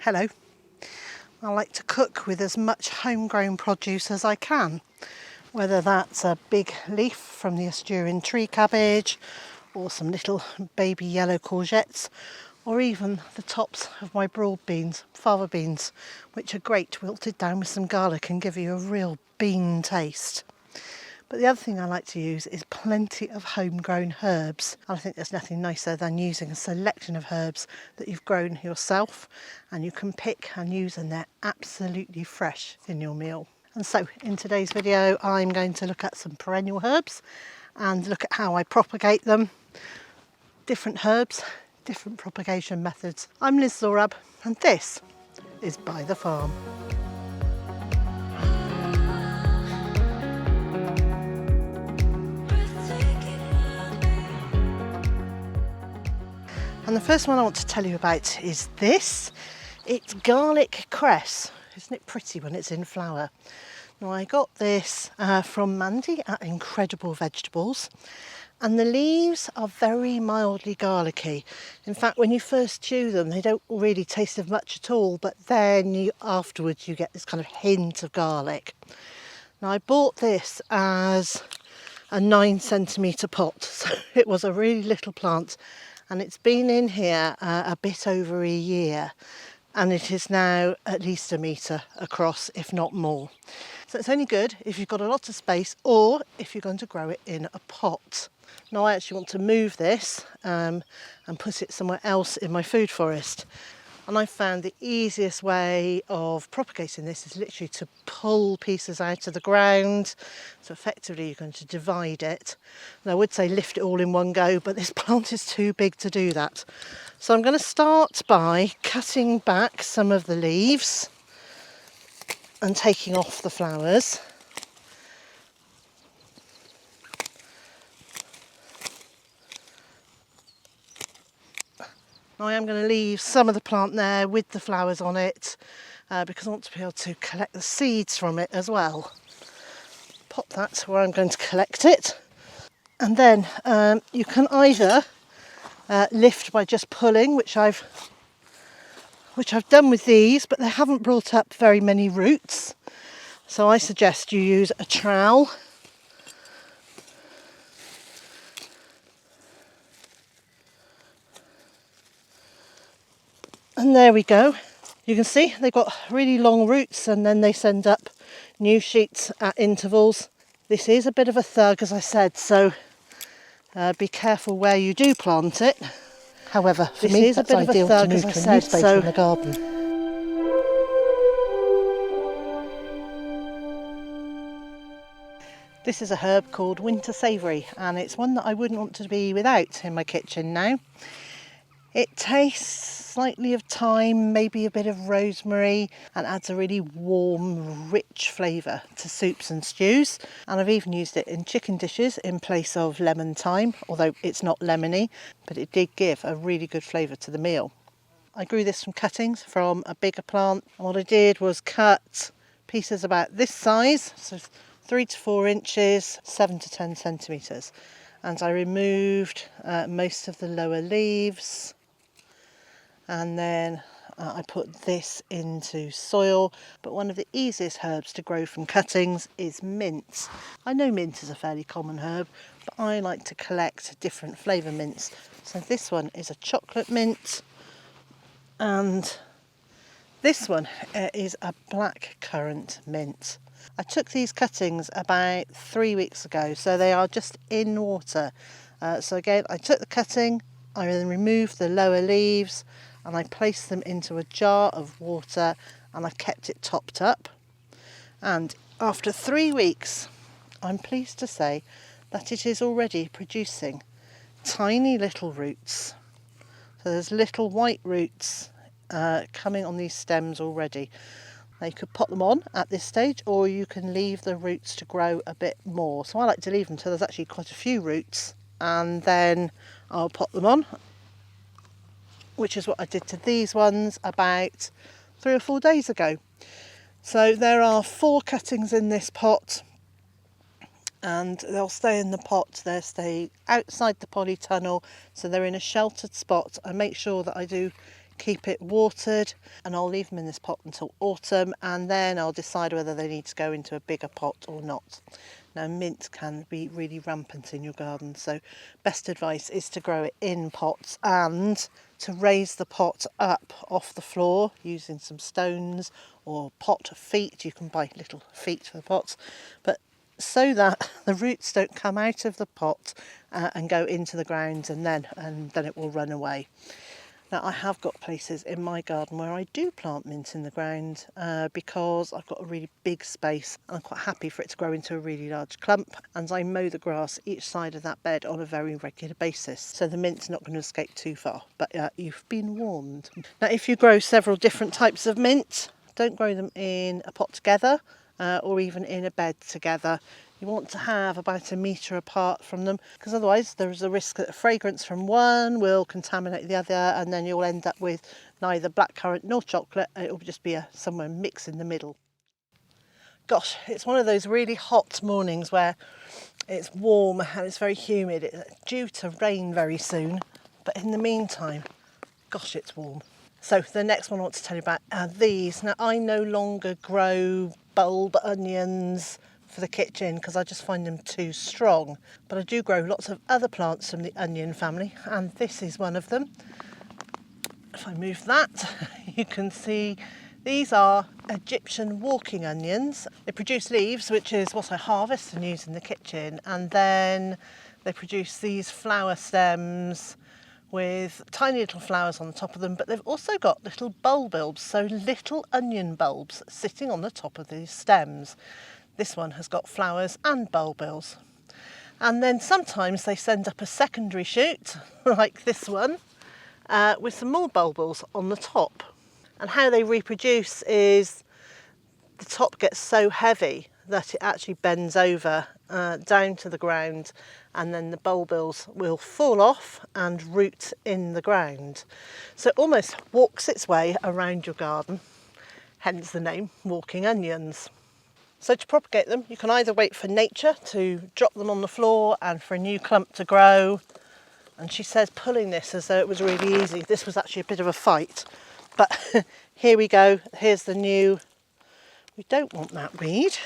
Hello. I like to cook with as much homegrown produce as I can, whether that's a big leaf from the Asturian tree cabbage or some little baby yellow courgettes, or even the tops of my broad beans, fava beans, which are great wilted down with some garlic and give you a real bean taste. But the other thing I like to use is plenty of homegrown herbs. I think there's nothing nicer than using a selection of herbs that you've grown yourself and you can pick and use, and they're absolutely fresh in your meal. And so in today's video I'm going to look at some perennial herbs and look at how I propagate them. Different herbs, different propagation methods. I'm Liz Zorab and this is Byther Farm. And the first one I want to tell you about is this. It's garlic cress. Isn't it pretty when it's in flower? Now I got this from Monty at Incredible Vegetables, and the leaves are very mildly garlicky. In fact, when you first chew them, they don't really taste of much at all, but then afterwards you get this kind of hint of garlic. Now I bought this as a 9 centimetre pot, so it was a really little plant. And it's been in here a bit over a year, and it is now at least 1 metre across, if not more. So it's only good if you've got a lot of space or if you're going to grow it in a pot. Now I actually want to move this and put it somewhere else in my food forest. And I found the easiest way of propagating this is literally to pull pieces out of the ground. So effectively you're going to divide it. And I would say lift it all in one go, but this plant is too big to do that. So I'm going to start by cutting back some of the leaves and taking off the flowers. Now I am going to leave some of the plant there with the flowers on it because I want to be able to collect the seeds from it as well. Pop that where I'm going to collect it, and then you can either lift by just pulling, which I've done with these, but they haven't brought up very many roots. So I suggest you use a trowel. And there we go. You can see they've got really long roots and then they send up new sheets at intervals. This is a bit of a thug, as I said, so be careful where you do plant it. However, for me, that's ideal to move to a new space in the garden. This is a herb called winter savoury, and it's one that I wouldn't want to be without in my kitchen now. It tastes slightly of thyme, maybe a bit of rosemary, and adds a really warm, rich flavour to soups and stews. And I've even used it in chicken dishes in place of lemon thyme, although it's not lemony, but it did give a really good flavour to the meal. I grew this from cuttings from a bigger plant, and what I did was cut pieces about this size, so 3 to 4 inches, 7 to 10 centimetres. And I removed most of the lower leaves. And then I put this into soil. But one of the easiest herbs to grow from cuttings is mint. I know mint is a fairly common herb, but I like to collect different flavour mints. So this one is a chocolate mint, and this one is a black currant mint. I took these cuttings about 3 weeks ago, so they are just in water. So again, I took the cutting, I then removed the lower leaves, and I placed them into a jar of water, and I kept it topped up. And after 3 weeks, I'm pleased to say that it is already producing tiny little roots. So there's little white roots coming on these stems already. Now you could pot them on at this stage, or you can leave the roots to grow a bit more. So I like to leave them until there's actually quite a few roots, and then I'll pot them on, which is what I did to these ones about 3 or 4 days ago. So there are 4 cuttings in this pot, and they'll stay in the pot. They'll stay outside the polytunnel, so they're in a sheltered spot. I make sure that I do keep it watered, and I'll leave them in this pot until autumn, and then I'll decide whether they need to go into a bigger pot or not. Now, mint can be really rampant in your garden, so best advice is to grow it in pots and to raise the pot up off the floor using some stones or pot feet. You can buy little feet for the pots, but so that the roots don't come out of the pot and go into the ground, and then it will run away. Now, I have got places in my garden where I do plant mint in the ground because I've got a really big space. I'm quite happy for it to grow into a really large clump, and I mow the grass each side of that bed on a very regular basis, so the mint's not going to escape too far, but you've been warned. Now, if you grow several different types of mint, don't grow them in a pot together or even in a bed together. You want to have about 1 metre apart from them, because otherwise there's a risk that the fragrance from one will contaminate the other, and then you'll end up with neither blackcurrant nor chocolate. It will just be somewhere mix in the middle. Gosh, it's one of those really hot mornings where it's warm and it's very humid. It's due to rain very soon, but in the meantime, gosh, it's warm. So the next one I want to tell you about are these. Now, I no longer grow bulb onions for the kitchen because I just find them too strong, but I do grow lots of other plants from the onion family, and this is one of them. If I move that, you can see these are Egyptian walking onions. They produce leaves, which is what I harvest and use in the kitchen, and then they produce these flower stems with tiny little flowers on the top of them, but they've also got little bulbs, so little onion bulbs sitting on the top of these stems. This one has got flowers and bulbils. And then sometimes they send up a secondary shoot, like this one, with some more bulbils on the top. And how they reproduce is the top gets so heavy that it actually bends over down to the ground, and then the bulbils will fall off and root in the ground. So it almost walks its way around your garden, hence the name walking onions. So to propagate them, you can either wait for nature to drop them on the floor and for a new clump to grow. And she says pulling this as though it was really easy. This was actually a bit of a fight. But here we go. Here's the new, we don't want that weed,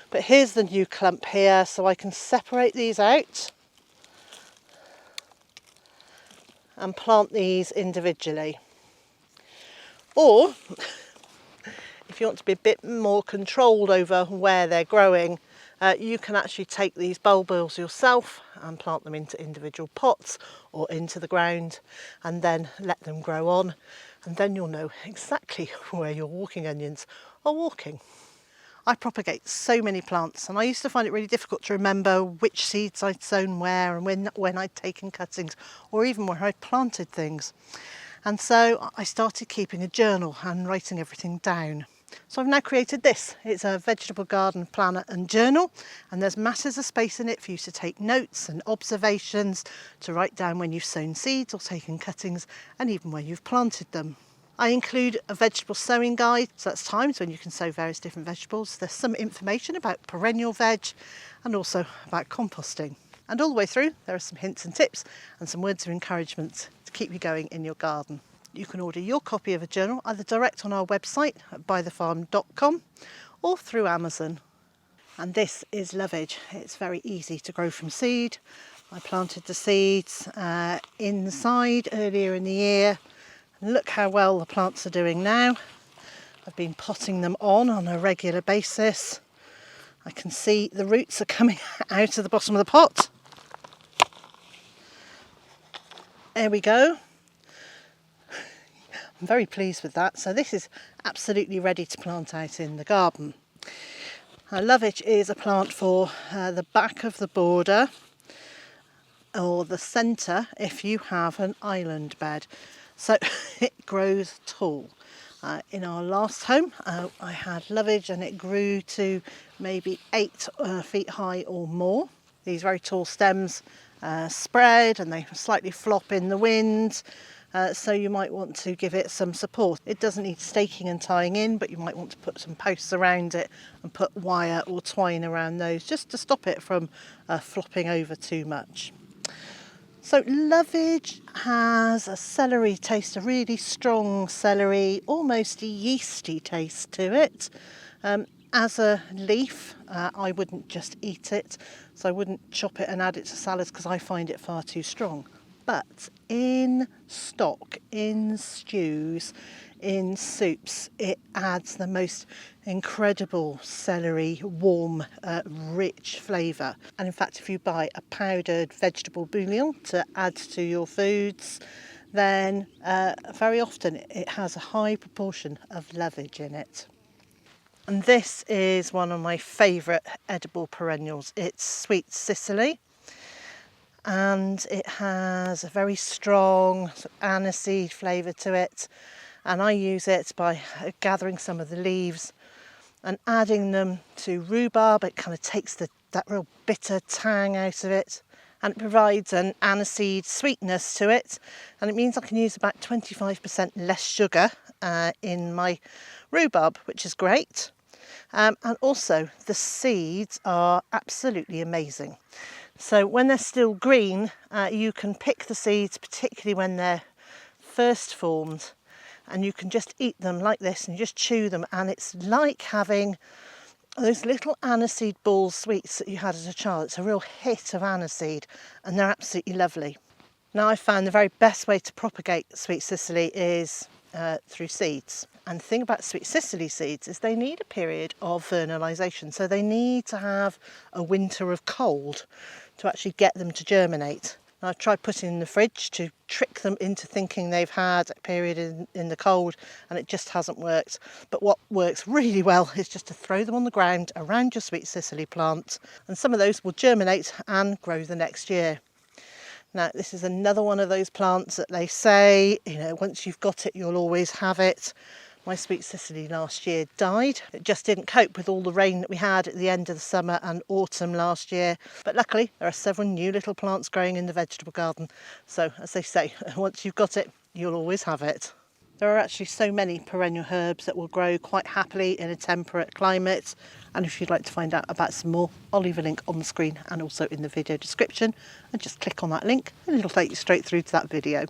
but here's the new clump here. So I can separate these out and plant these individually. Or if you want to be a bit more controlled over where they're growing, you can actually take these bulbils yourself and plant them into individual pots or into the ground, and then let them grow on, and then you'll know exactly where your walking onions are walking. I propagate so many plants, and I used to find it really difficult to remember which seeds I'd sown where and when I'd taken cuttings, or even where I'd planted things. And so I started keeping a journal and writing everything down. So I've now created this. It's a vegetable garden planner and journal, and there's masses of space in it for you to take notes and observations, to write down when you've sown seeds or taken cuttings, and even where you've planted them. I include a vegetable sowing guide, so that's times when you can sow various different vegetables. There's some information about perennial veg and also about composting. And all the way through, there are some hints and tips and some words of encouragement to keep you going in your garden. You can order your copy of a journal either direct on our website at bytherfarm.com or through Amazon. And this is Lovage. It's very easy to grow from seed. I planted the seeds inside earlier in the year, and look how well the plants are doing now. I've been potting them on a regular basis. I can see the roots are coming out of the bottom of the pot. There we go. I'm very pleased with that. So this is absolutely ready to plant out in the garden. Lovage is a plant for the back of the border or the centre if you have an island bed. So it grows tall. In our last home I had lovage, and it grew to maybe 8 feet high or more. These very tall stems spread and they slightly flop in the wind. So you might want to give it some support. It doesn't need staking and tying in, but you might want to put some posts around it and put wire or twine around those just to stop it from flopping over too much. So Lovage has a celery taste, a really strong celery, almost a yeasty taste to it. As a leaf, I wouldn't just eat it, so I wouldn't chop it and add it to salads because I find it far too strong. But in stock, in stews, in soups, it adds the most incredible celery, warm, rich flavour. And in fact, if you buy a powdered vegetable bouillon to add to your foods, then very often it has a high proportion of lovage in it. And this is one of my favourite edible perennials. It's sweet Cicely, and it has a very strong sort of aniseed flavour to it. And I use it by gathering some of the leaves and adding them to rhubarb. It kind of takes that real bitter tang out of it, and it provides an aniseed sweetness to it, and it means I can use about 25% less sugar in my rhubarb, which is great. And also the seeds are absolutely amazing. So when they're still green, you can pick the seeds, particularly when they're first formed, and you can just eat them like this and just chew them, and it's like having those little aniseed ball sweets that you had as a child. It's a real hit of aniseed, and they're absolutely lovely. Now, I found the very best way to propagate sweet Cicely is through seeds. And the thing about sweet Cicely seeds is they need a period of vernalisation, so they need to have a winter of cold to actually get them to germinate. And I've tried putting them in the fridge to trick them into thinking they've had a period in the cold, and it just hasn't worked. But what works really well is just to throw them on the ground around your sweet Cicely plant, and some of those will germinate and grow the next year. Now, this is another one of those plants that they say, once you've got it, you'll always have it. My sweet Cicely last year died. It just didn't cope with all the rain that we had at the end of the summer and autumn last year. But luckily, there are several new little plants growing in the vegetable garden. So, as they say, once you've got it, you'll always have it. There are actually so many perennial herbs that will grow quite happily in a temperate climate. And if you'd like to find out about some more, I'll leave a link on the screen and also in the video description. And just click on that link and it'll take you straight through to that video.